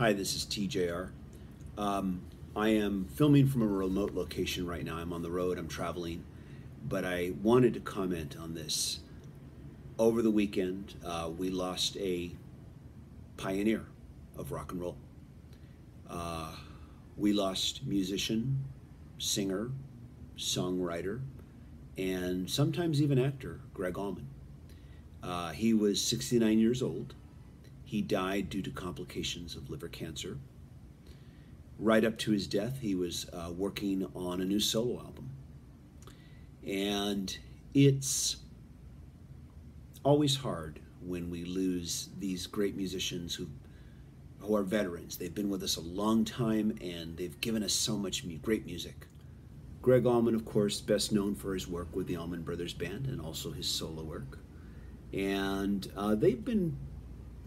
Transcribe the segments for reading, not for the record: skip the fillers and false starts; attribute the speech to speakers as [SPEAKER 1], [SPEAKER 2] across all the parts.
[SPEAKER 1] Hi, this is TJR. I am filming from a remote location right now. I'm on the road, I'm traveling, but I wanted to comment on this. Over the weekend, we lost a pioneer of rock and roll. We lost musician, singer, songwriter, and sometimes even actor, Gregg Allman. He was 69 years old. He died due to complications of liver cancer. Right up to his death, he was working on a new solo album. And it's always hard when we lose these great musicians who are veterans. They've been with us a long time and they've given us so much great music. Gregg Allman, of course, best known for his work with the Allman Brothers Band and also his solo work. And they've been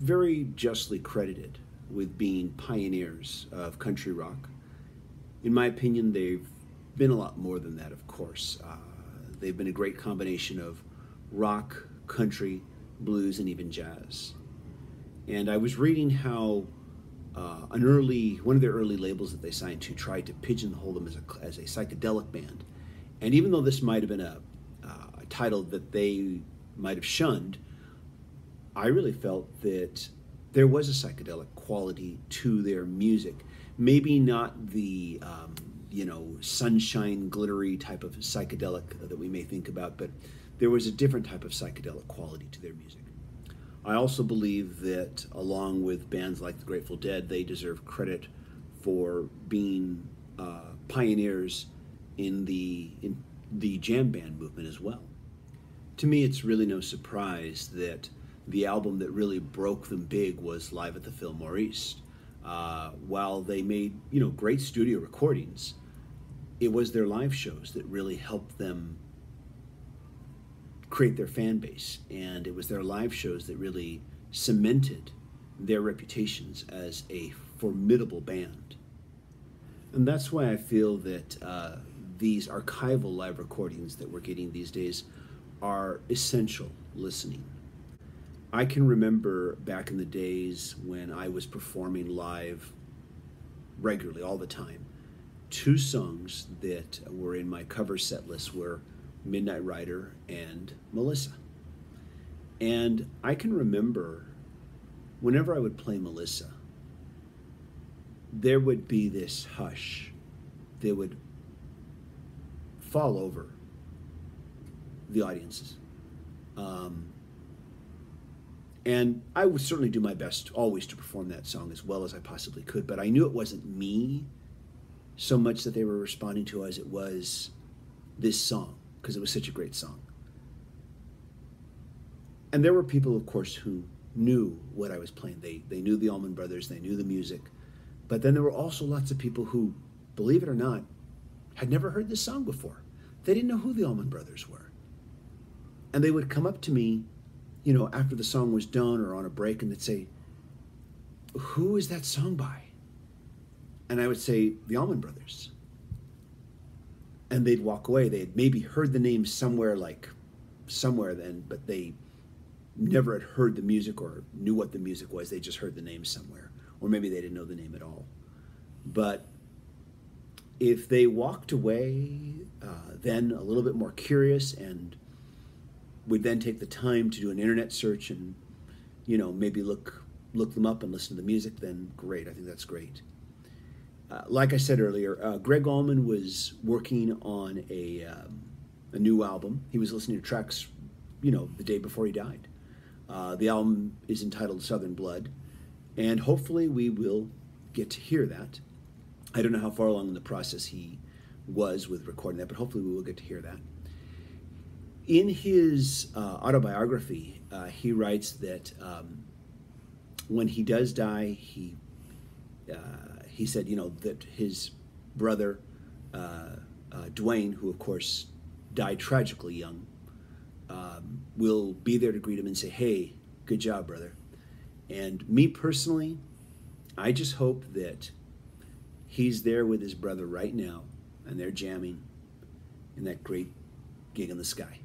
[SPEAKER 1] very justly credited with being pioneers of country rock. In my opinion, they've been a lot more than that, of course. They've been a great combination of rock, country, blues, and even jazz. And I was reading how one of their early labels that they signed to tried to pigeonhole them as a psychedelic band. And even though this might have been a title that they might have shunned, I really felt that there was a psychedelic quality to their music. Maybe not the sunshine, glittery type of psychedelic that we may think about, but there was a different type of psychedelic quality to their music. I also believe that, along with bands like the Grateful Dead, they deserve credit for being pioneers in the jam band movement as well. To me, it's really no surprise that the album that really broke them big was Live at the Fillmore East. While they made great studio recordings, it was their live shows that really helped them create their fan base, and it was their live shows that really cemented their reputations as a formidable band. And that's why I feel that these archival live recordings that we're getting these days are essential listening. I can remember back in the days when I was performing live regularly, all the time. Two songs that were in my cover set list were Midnight Rider and Melissa. And I can remember whenever I would play Melissa, there would be this hush that would fall over the audiences. And I would certainly do my best always to perform that song as well as I possibly could, but I knew it wasn't me so much that they were responding to as it was this song, because it was such a great song. And there were people, of course, who knew what I was playing. They knew the Allman Brothers, they knew the music, but then there were also lots of people who, believe it or not, had never heard this song before. They didn't know who the Allman Brothers were. And they would come up to me after the song was done or on a break, and they'd say, "Who is that song by?" And I would say, "The Allman Brothers." And they'd walk away. They had maybe heard the name somewhere then, but they never had heard the music or knew what the music was. They just heard the name somewhere. Or maybe they didn't know the name at all. But if they walked away then a little bit more curious and would then take the time to do an internet search and maybe look them up and listen to the music, then great. I think that's great. Like I said earlier, Gregg Allman was working on a new album. He was listening to tracks the day before he died. The album is entitled Southern Blood, and hopefully we will get to hear that. I don't know how far along in the process he was with recording that, but hopefully we will get to hear that. In his autobiography, he writes that when he does die, he said, that his brother, Dwayne, who of course died tragically young, will be there to greet him and say, "Hey, good job, brother." And me personally, I just hope that he's there with his brother right now, and they're jamming in that great gig in the sky.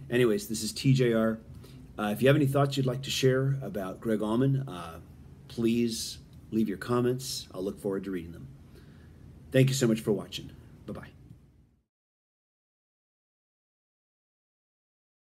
[SPEAKER 1] Anyways, this is TJR. If you have any thoughts you'd like to share about Gregg Allman, please Leave your comments. I'll look forward to reading them. Thank you so much for watching. Bye-bye.